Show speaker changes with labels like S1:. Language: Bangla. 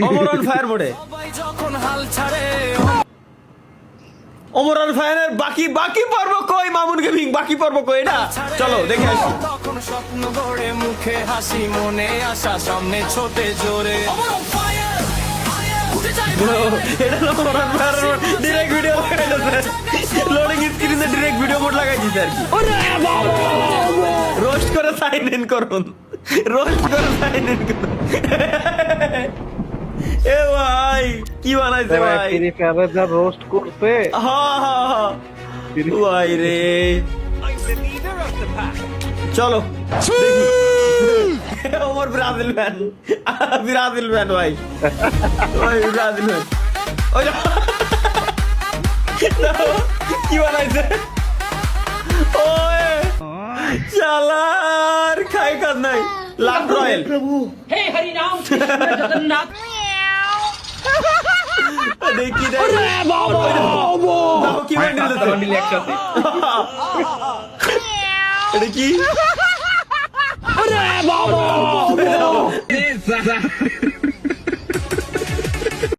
S1: অমরন ফায়ার মোডে অমরন ফায়ারের বাকি পর্ব কই? মামুন গেমিং বাকি পর্ব কই? এটা চলো দেখে আসি।
S2: তখন স্বপ্ন গড়ে মুখে হাসি মনে আশা সামনে ছোটে জোরে
S1: এটা তো অমরন ফায়ারের ডাইরেক্ট ভিডিও লাগাই দিয়েছে, লোডিং স্ক্রিনে ডাইরেক্ট ভিডিও মোড লাগাই দিয়েছে আর কি। রোস্ট করে সাইন ইন করুন, রোস্ট করে সাইন ইন করুন। এ ভাই কি বানাইছে ভাই?
S3: ফ্রি ফায়ারে যা রোস্ট করছে।
S1: হ্যাঁ ভাই রে, চলো Omar Brazil fan, Brazil fan ভাই, ওই ব্রাজিল ফ্যান। ওই কি বানাইছে? ওই চালার খাই কাজ নাই, লাভ রয়েল।
S4: हे हरि राम कृष्ण जगन्नाथ
S1: দেখি কি বান্ডিল একসাথে, এটা কি?